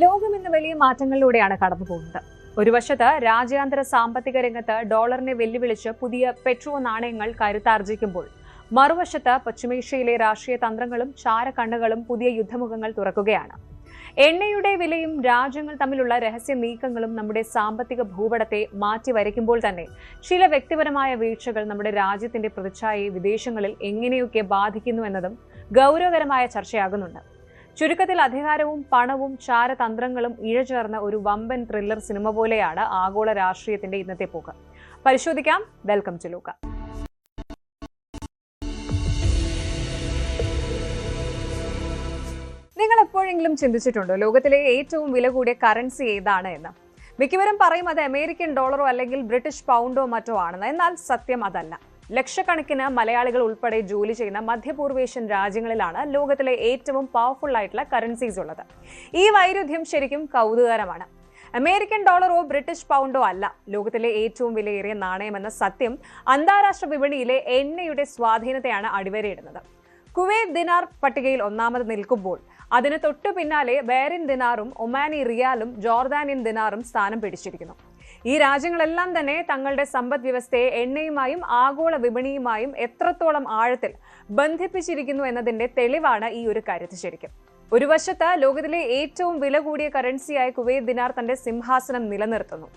ലോകം ഇന്ന് വലിയ മാറ്റങ്ങളിലൂടെയാണ് കടന്നുപോകുന്നത്. ഒരു വശത്ത് രാജ്യാന്തര സാമ്പത്തിക രംഗത്ത് ഡോളറിനെ വെല്ലുവിളിച്ച് പുതിയ പെട്രോ നാണയങ്ങൾ കരുത്താർജിക്കുമ്പോൾ, മറുവശത്ത് പശ്ചിമേഷ്യയിലെ രാഷ്ട്രീയ തന്ത്രങ്ങളും ചാരക്കണ്ണുകളും പുതിയ യുദ്ധമുഖങ്ങൾ തുറക്കുകയാണ്. എണ്ണയുടെ വിലയും രാജ്യങ്ങൾ തമ്മിലുള്ള രഹസ്യ നീക്കങ്ങളും നമ്മുടെ സാമ്പത്തിക ഭൂപടത്തെ മാറ്റി വരയ്ക്കുമ്പോൾ തന്നെ ചില വ്യക്തിപരമായ വീഴ്ചകൾ നമ്മുടെ രാജ്യത്തിന്റെ പ്രതിച്ഛായയെ വിദേശങ്ങളിൽ എങ്ങനെയൊക്കെ ബാധിക്കുന്നു എന്നതും ഗൗരവകരമായ ചർച്ചയാകുന്നുണ്ട്. ചുരുക്കത്തിൽ അധികാരവും പണവും ചാരതന്ത്രങ്ങളും ഇഴചേർന്ന ഒരു വമ്പൻ ത്രില്ലർ സിനിമ പോലെയാണ് ആഗോള രാഷ്ട്രീയത്തിന്റെ ഇന്നത്തെ പോക്ക്. പരിശോധിക്കാം. വെൽക്കം ടു ലൂക്ക. നിങ്ങൾ എപ്പോഴെങ്കിലും ചിന്തിച്ചിട്ടുണ്ടോ ലോകത്തിലെ ഏറ്റവും വില കൂടിയ കറൻസി ഏതാണ് എന്ന്? മിക്കവരും പറയും അത് അമേരിക്കൻ ഡോളറോ അല്ലെങ്കിൽ ബ്രിട്ടീഷ് പൗണ്ടോ മറ്റോ ആണെന്ന്. എന്നാൽ സത്യം അതല്ല. ലക്ഷക്കണക്കിന് മലയാളികൾ ഉൾപ്പെടെ ജോലി ചെയ്യുന്ന മധ്യപൂർവേഷ്യൻ രാജ്യങ്ങളിലാണ് ലോകത്തിലെ ഏറ്റവും പവർഫുൾ ആയിട്ടുള്ള കറൻസീസ് ഉള്ളത്. ഈ വൈരുദ്ധ്യം ശരിക്കും കൗതുകകരമാണ്. അമേരിക്കൻ ഡോളറോ ബ്രിട്ടീഷ് പൗണ്ടോ അല്ല ലോകത്തിലെ ഏറ്റവും വിലയേറിയ നാണയമെന്ന സത്യം അന്താരാഷ്ട്ര വിപണിയിലെ എണ്ണയുടെ സ്വാധീനത്തെയാണ് അടിവരയിടുന്നത്. കുവൈറ്റ് ദിനാർ പട്ടികയിൽ ഒന്നാമത് നിൽക്കുമ്പോൾ അതിന് തൊട്ടു പിന്നാലെ ബഹ്റൈൻ ദിനാറും ഒമാനി റിയാലും ജോർദാനിയൻ ദിനാറും സ്ഥാനം പിടിച്ചിരിക്കുന്നു. ഈ രാജ്യങ്ങളെല്ലാം തന്നെ തങ്ങളുടെ സമ്പദ് വ്യവസ്ഥയെ എണ്ണയുമായും ആഗോള വിപണിയുമായും എത്രത്തോളം ആഴത്തിൽ ബന്ധിപ്പിച്ചിരിക്കുന്നു എന്നതിന്റെ തെളിവാണ് ഈ ഒരു കരുത്ത്. ശരിക്കും ഒരു വശത്ത് ലോകത്തിലെ ഏറ്റവും വില കൂടിയ കറൻസിയായ കുവൈറ്റ് ദിനാർ തന്റെ സിംഹാസനം നിലനിർത്തുന്നു.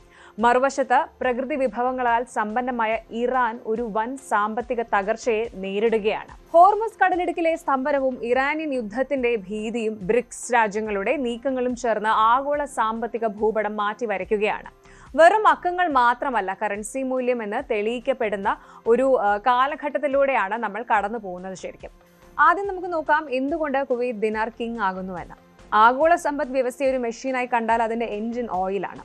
മറുവശത്ത് പ്രകൃതി വിഭവങ്ങളാൽ സമ്പന്നമായ ഇറാൻ ഒരു വൻ സാമ്പത്തിക തകർച്ചയെ നേരിടുകയാണ്. ഹോർമുസ് കടലിടുക്കിലെ സ്തംഭനവും ഇറാനിയൻ യുദ്ധത്തിന്റെ ഭീതിയും ബ്രിക്സ് രാജ്യങ്ങളുടെ നീക്കങ്ങളും ചേർന്ന് ആഗോള സാമ്പത്തിക ഭൂപടം മാറ്റി വരയ്ക്കുകയാണ്. വെറും അക്കങ്ങൾ മാത്രമല്ല കറൻസി മൂല്യം എന്ന് തെളിയിക്കപ്പെടുന്ന ഒരു കാലഘട്ടത്തിലൂടെയാണ് നമ്മൾ കടന്നു പോകുന്നത്. ശരിക്കും ആദ്യം നമുക്ക് നോക്കാം എന്തുകൊണ്ട് കുവൈറ്റ് ദിനാർ കിങ് ആകുന്നുവെന്ന്. ആഗോള സമ്പദ് വ്യവസ്ഥയെ ഒരു മെഷീനായി കണ്ടാൽ അതിന്റെ എൻജിൻ ഓയിലാണ്.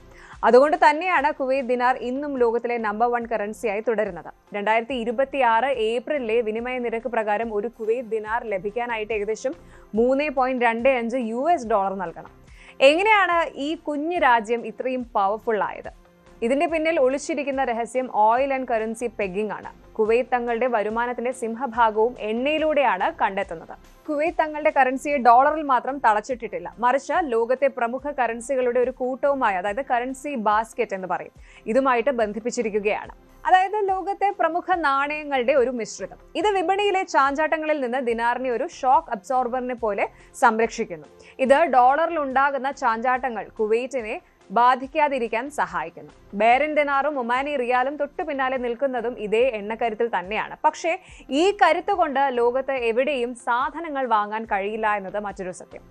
അതുകൊണ്ട് തന്നെയാണ് കുവൈറ്റ് ദിനാർ ഇന്നും ലോകത്തിലെ നമ്പർ 1 കറൻസിയായി തുടരുന്നത്. 2026 ഏപ്രിലിലെ വിനിമയ നിരക്ക് പ്രകാരം ഒരു കുവൈറ്റ് ദിനാർ ലഭിക്കാനായിട്ട് ഏകദേശം $3.25 നൽകണം. എങ്ങനെയാണ് ഈ കുഞ്ഞു രാജ്യം ഇത്രയും പവർഫുൾ ആയത്? ഇതിന്റെ പിന്നിൽ ഒളിച്ചിരിക്കുന്ന രഹസ്യം ഓയിൽ ആൻഡ് കറൻസി പെഗിംഗ് ആണ്. കുവൈറ്റ് തങ്ങളുടെ വരുമാനത്തിന്റെ സിംഹഭാഗവും എണ്ണയിലൂടെയാണ് കണ്ടെത്തുന്നത്. കുവൈറ്റ് തങ്ങളുടെ കറൻസിയെ ഡോളറിൽ മാത്രം തളച്ചിട്ടിട്ടില്ല, മറിച്ച് ലോകത്തെ പ്രമുഖ കറൻസികളുടെ ഒരു കൂട്ടവുമായി, അതായത് കറൻസി ബാസ്ക്കറ്റ് എന്ന് പറയും, ഇതുമായിട്ട് ബന്ധിപ്പിച്ചിരിക്കുകയാണ്. അതായത് ലോകത്തെ പ്രമുഖ നാണയങ്ങളുടെ ഒരു മിശ്രിതം. ഇത് വിപണിയിലെ ചാഞ്ചാട്ടങ്ങളിൽ നിന്ന് ദിനാറിനെ ഒരു ഷോക്ക് അബ്സോർബറിനെ പോലെ സംരക്ഷിക്കുന്നു. ഇത് ഡോളറിൽ ഉണ്ടാകുന്ന ചാഞ്ചാട്ടങ്ങൾ കുവൈറ്റിനെ ബാധിക്കാതിരിക്കാൻ സഹായിക്കുന്നു. ബഹ്റൈൻ ദിനാറും ഒമാനി റിയാലും തൊട്ടു പിന്നാലെ നിൽക്കുന്നതും ഇതേ എണ്ണക്കരുത്തിൽ തന്നെയാണ്. പക്ഷേ ഈ കരുത്ത് കൊണ്ട് ലോകത്ത് എവിടെയും സാധനങ്ങൾ വാങ്ങാൻ കഴിയില്ല എന്നത് മറ്റൊരു സത്യം.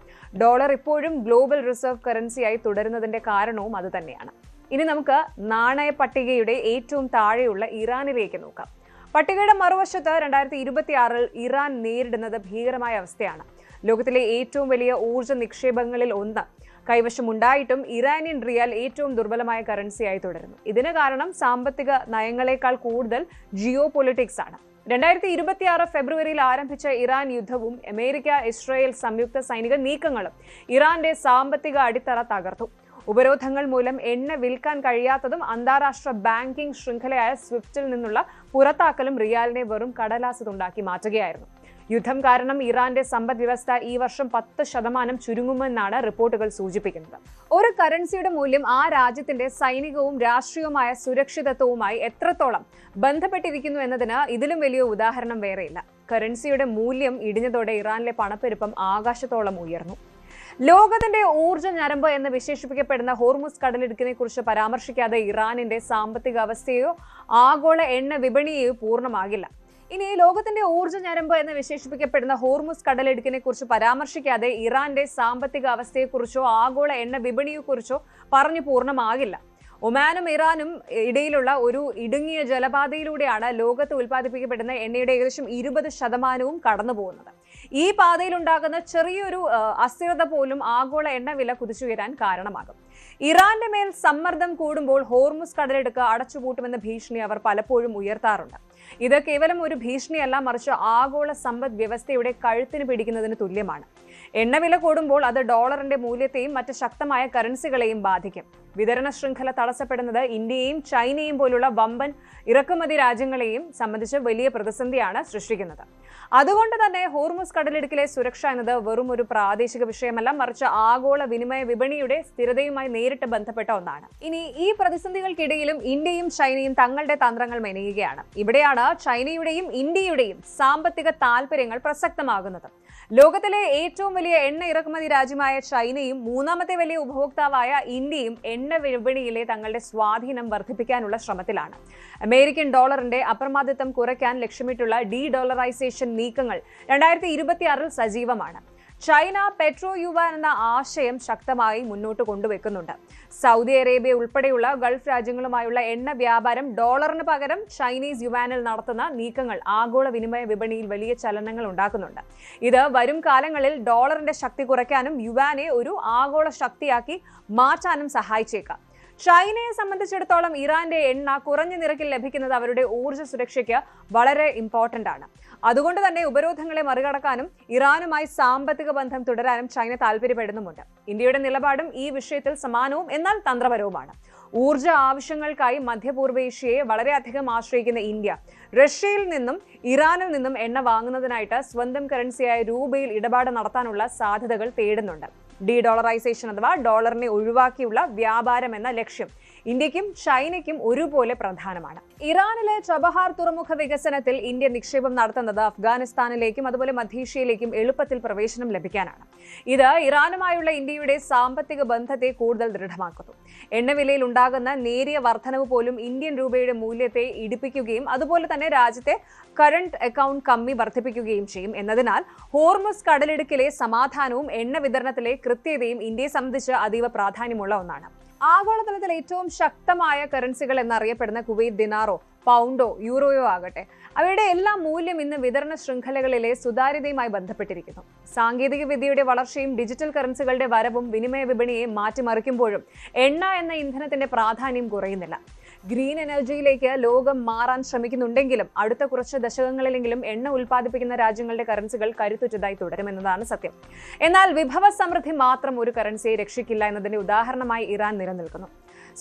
ഡോളർ ഇപ്പോഴും ഗ്ലോബൽ റിസർവ് കറൻസിയായി തുടരുന്നതിന്റെ കാരണവും അത് തന്നെയാണ്. ഇനി നമുക്ക് നാണയ പട്ടികയുടെ ഏറ്റവും താഴെയുള്ള ഇറാനിലേക്ക് നോക്കാം. പട്ടികയുടെ മറുവശത്ത് 2026 ഇറാൻ നേരിടുന്നത് ഭീകരമായ അവസ്ഥയാണ്. ലോകത്തിലെ ഏറ്റവും വലിയ ഊർജ്ജ നിക്ഷേപങ്ങളിൽ ഒന്ന് കൈവശമുണ്ടായിട്ടും ഇറാനിയൻ റിയാൽ ഏറ്റവും ദുർബലമായ കറൻസിയായി തുടരുന്നു. ഇതിന് കാരണം സാമ്പത്തിക നയങ്ങളെക്കാൾ കൂടുതൽ ജിയോ പൊളിറ്റിക്സ് ആണ്. 2026 ഫെബ്രുവരിയിൽ ആരംഭിച്ച ഇറാൻ യുദ്ധവും അമേരിക്ക ഇസ്രായേൽ സംയുക്ത സൈനിക നീക്കങ്ങളും ഇറാന്റെ സാമ്പത്തിക അടിത്തറ തകർത്തു. ഉപരോധങ്ങൾ മൂലം എണ്ണ വിൽക്കാൻ കഴിയാത്തതും അന്താരാഷ്ട്ര ബാങ്കിംഗ് ശൃംഖലയായ സ്വിഫ്റ്റിൽ നിന്നുള്ള പുറത്താക്കലും റിയാലിനെ വെറും കടലാസതുണ്ടാക്കി മാറ്റുകയായിരുന്നു. യുദ്ധം കാരണം ഇറാന്റെ സമ്പദ് വ്യവസ്ഥ ഈ വർഷം 10% ചുരുങ്ങുമെന്നാണ് റിപ്പോർട്ടുകൾ സൂചിപ്പിക്കുന്നത്. ഒരു കറൻസിയുടെ മൂല്യം ആ രാജ്യത്തിന്റെ സൈനികവും രാഷ്ട്രീയവുമായ സുരക്ഷിതത്വവുമായി എത്രത്തോളം ബന്ധപ്പെട്ടിരിക്കുന്നു എന്നതിന് ഇതിലും വലിയ ഉദാഹരണം വേറെയില്ല. കറൻസിയുടെ മൂല്യം ഇടിഞ്ഞതോടെ ഇറാനിലെ പണപ്പെരുപ്പം ആകാശത്തോളം ഉയർന്നു. ലോകത്തിന്റെ ഊർജ്ജ ഞരമ്പ് എന്ന് വിശേഷിപ്പിക്കപ്പെടുന്ന ഹോർമുസ് കടലിടുക്കിനെ കുറിച്ച് പരാമർശിക്കാതെ ഇറാനിന്റെ സാമ്പത്തിക അവസ്ഥയോ ആഗോള എണ്ണ വിപണിയെയോ പൂർണ്ണമാകില്ല. ഇനി ലോകത്തിന്റെ ഊർജ്ജ ഞരമ്പ് എന്ന് വിശേഷിപ്പിക്കപ്പെടുന്ന ഹോർമുസ് കടലിടുക്കിനെ കുറിച്ച് പരാമർശിക്കാതെ ഇറാന്റെ സാമ്പത്തിക അവസ്ഥയെക്കുറിച്ചോ ആഗോള എണ്ണ വിപണിയെക്കുറിച്ചോ പറഞ്ഞു പൂർണ്ണമാകില്ല. ഒമാനും ഇറാനും ഇടയിലുള്ള ഒരു ഇടുങ്ങിയ ജലപാതയിലൂടെയാണ് ലോകത്ത് ഉൽപ്പാദിപ്പിക്കപ്പെടുന്ന എണ്ണയുടെ ഏകദേശം 20% കടന്നു പോകുന്നത്. ഈ പാതയിലുണ്ടാകുന്ന ചെറിയൊരു അസ്ഥിരത പോലും ആഗോള എണ്ണ വില കുതിച്ചുയരാൻ കാരണമാകും. ഇറാന്റെ മേൽ സമ്മർദ്ദം കൂടുമ്പോൾ ഹോർമുസ് കടലിടുക്ക് അടച്ചുപൂട്ടുമെന്ന ഭീഷണി അവർ പലപ്പോഴും ഉയർത്താറുണ്ട്. ഇത് കേവലം ഒരു ഭീഷണിയല്ല, മറിച്ച് ആഗോള സമ്പദ് വ്യവസ്ഥയുടെ കഴുത്തിന് പിടിക്കുന്നതിന് തുല്യമാണ്. എണ്ണവില കൂടുമ്പോൾ അത് ഡോളറിന്റെ മൂല്യത്തെയും മറ്റ് ശക്തമായ കറൻസികളെയും ബാധിക്കും. വിതരണ ശൃംഖല തടസ്സപ്പെടുന്നത് ഇന്ത്യയെയും ചൈനയും പോലുള്ള വമ്പൻ ഇറക്കുമതി രാജ്യങ്ങളെയും സംബന്ധിച്ച് വലിയ പ്രതിസന്ധിയാണ് സൃഷ്ടിക്കുന്നത്. അതുകൊണ്ട് തന്നെ ഹോർമുസ് കടലിടുക്കിലെ സുരക്ഷ എന്നത് വെറും ഒരു പ്രാദേശിക വിഷയമല്ല, മറിച്ച് ആഗോള വിനിമയ വിപണിയുടെ സ്ഥിരതയുമായി നേരിട്ട് ബന്ധപ്പെട്ട ഒന്നാണ്. ഇനി ഈ പ്രതിസന്ധികൾക്കിടയിലും ഇന്ത്യയും ചൈനയും തങ്ങളുടെ തന്ത്രങ്ങൾ മെനയുകയാണ്. ഇവിടെയാണ് ചൈനയുടെയും ഇന്ത്യയുടെയും സാമ്പത്തിക താൽപര്യങ്ങൾ പ്രസക്തമാകുന്നത്. ലോകത്തിലെ ഏറ്റവും വലിയ എണ്ണ ഇറക്കുമതി രാജ്യമായ ചൈനയും മൂന്നാമത്തെ വലിയ ഉപഭോക്താവായ ഇന്ത്യയും എണ്ണ വിപണിയിലെ തങ്ങളുടെ സ്വാധീനം വർദ്ധിപ്പിക്കാനുള്ള ശ്രമത്തിലാണ്. അമേരിക്കൻ ഡോളറിന്റെ അപ്രമാദിത്വം കുറയ്ക്കാൻ ലക്ഷ്യമിട്ടുള്ള ഡീഡോളറൈസേഷൻ നീക്കങ്ങൾ 2026 സജീവമാണ്. ചൈന പെട്രോ യുവാൻ എന്ന ആശയം ശക്തമായി മുന്നോട്ട് കൊണ്ടുവെക്കുന്നുണ്ട്. സൗദി അറേബ്യ ഉൾപ്പെടെയുള്ള ഗൾഫ് രാജ്യങ്ങളുമായുള്ള എണ്ണ വ്യാപാരം ഡോളറിന് പകരം ചൈനീസ് യുവാനിൽ നടത്തുന്ന നീക്കങ്ങൾ ആഗോള വിനിമയ വിപണിയിൽ വലിയ ചലനങ്ങൾ ഉണ്ടാക്കുന്നുണ്ട്. ഇത് വരും കാലങ്ങളിൽ ഡോളറിന്റെ ശക്തി കുറയ്ക്കാനും യുവാനെ ഒരു ആഗോള ശക്തിയാക്കി മാറ്റാനും സഹായിച്ചേക്കാം. ചൈനയെ സംബന്ധിച്ചിടത്തോളം ഇറാന്റെ എണ്ണ കുറഞ്ഞ നിരക്കിൽ ലഭിക്കുന്നത് അവരുടെ ഊർജ്ജ സുരക്ഷയ്ക്ക് വളരെ ഇമ്പോർട്ടന്റ് ആണ്. അതുകൊണ്ട് തന്നെ ഉപരോധങ്ങളെ മറികടക്കാനും ഇറാനുമായി സാമ്പത്തിക ബന്ധം തുടരാനും ചൈന താല്പര്യപ്പെടുന്നുമുണ്ട്. ഇന്ത്യയുടെ നിലപാടും ഈ വിഷയത്തിൽ സമാനവും എന്നാൽ തന്ത്രപരവുമാണ്. ഊർജ്ജ ആവശ്യങ്ങൾക്കായി മധ്യപൂർവേഷ്യയെ വളരെയധികം ആശ്രയിക്കുന്ന ഇന്ത്യ റഷ്യയിൽ നിന്നും ഇറാനിൽ നിന്നും എണ്ണ വാങ്ങുന്നതിനായിട്ട് സ്വന്തം കറൻസിയായ രൂപയിൽ ഇടപാട് നടത്താനുള്ള സാധ്യതകൾ തേടുന്നുണ്ട്. ഡീഡോളറൈസേഷൻ അഥവാ ഡോളറിനെ ഒഴിവാക്കിയുള്ള വ്യാപാരം എന്ന ലക്ഷ്യം ഇന്ത്യക്കും ചൈനയ്ക്കും ഒരുപോലെ പ്രധാനമാണ്. ഇറാനിലെ ചബഹാർ തുറമുഖ വികസനത്തിൽ ഇന്ത്യ നിക്ഷേപം നടത്തുന്നത് അഫ്ഗാനിസ്ഥാനിലേക്കും അതുപോലെ മധ്യേഷ്യയിലേക്കും എളുപ്പത്തിൽ പ്രവേശനം ലഭിക്കാനാണ്. ഇത് ഇറാനുമായുള്ള ഇന്ത്യയുടെ സാമ്പത്തിക ബന്ധത്തെ കൂടുതൽ ദൃഢമാക്കുന്നു. എണ്ണവിലയിൽ ഉണ്ടാകുന്ന നേരിയ വർധനവ് പോലും ഇന്ത്യൻ രൂപയുടെ മൂല്യത്തെ ഇടിപ്പിക്കുകയും അതുപോലെ തന്നെ രാജ്യത്തെ കറന്റ് അക്കൗണ്ട് കമ്മി വർദ്ധിപ്പിക്കുകയും ചെയ്യും. എന്നതിനാൽ ഹോർമുസ് കടലിടുക്കിലെ സമാധാനവും എണ്ണ വിതരണത്തിലെ കൃത്യതയും ഇന്ത്യയെ സംബന്ധിച്ച് അതീവ പ്രാധാന്യമുള്ള ഒന്നാണ്. ആഗോളതലത്തിൽ ഏറ്റവും ശക്തമായ കറൻസികൾ എന്നറിയപ്പെടുന്ന കുവൈറ്റ് ദിനാറോ, പൗണ്ടോ, യൂറോയോ ആകട്ടെ, അവയുടെ എല്ലാ മൂല്യം ഇന്ന് വിതരണ ശൃംഖലകളിലെ സുതാര്യതയുമായി ബന്ധപ്പെട്ടിരിക്കുന്നു. സാങ്കേതിക വിദ്യയുടെ വളർച്ചയും ഡിജിറ്റൽ കറൻസികളുടെ വരവും വിനിമയ വിപണിയെ മാറ്റിമറിക്കുമ്പോഴും എണ്ണ എന്ന ഇന്ധനത്തിന്റെ പ്രാധാന്യം കുറയുന്നില്ല. ഗ്രീൻ എനർജിയിലേക്ക് ലോകം മാറാൻ ശ്രമിക്കുന്നുണ്ടെങ്കിലും അടുത്ത കുറച്ച് ദശകങ്ങളിലെങ്കിലും എണ്ണ ഉൽപ്പാദിപ്പിക്കുന്ന രാജ്യങ്ങളുടെ കറൻസികൾ കരുത്തുറ്റതായി തുടരുമെന്നതാണ് സത്യം. എന്നാൽ വിഭവ സമൃദ്ധി മാത്രം ഒരു കറൻസിയെ രക്ഷിക്കില്ല എന്നതിന്റെ ഉദാഹരണമായി ഇറാൻ നിലനിൽക്കുന്നു.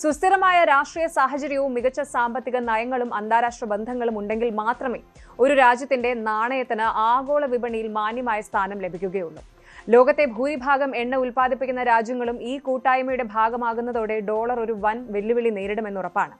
സുസ്ഥിരമായ രാഷ്ട്രീയ സാഹചര്യവും മികച്ച സാമ്പത്തിക നയങ്ങളും അന്താരാഷ്ട്ര ബന്ധങ്ങളും ഉണ്ടെങ്കിൽ മാത്രമേ ഒരു രാജ്യത്തിന്റെ നാണയത്തിന് ആഗോള വിപണിയിൽ മാന്യമായ സ്ഥാനം ലഭിക്കുകയുള്ളൂ. ലോകത്തെ ഭൂരിഭാഗം എണ്ണ ഉൽപ്പാദിപ്പിക്കുന്ന രാജ്യങ്ങളും ഈ കൂട്ടായ്മയുടെ ഭാഗമാകുന്നതോടെ ഡോളർ ഒരു വൻ വെല്ലുവിളി നേരിടുമെന്നുറപ്പാണ്.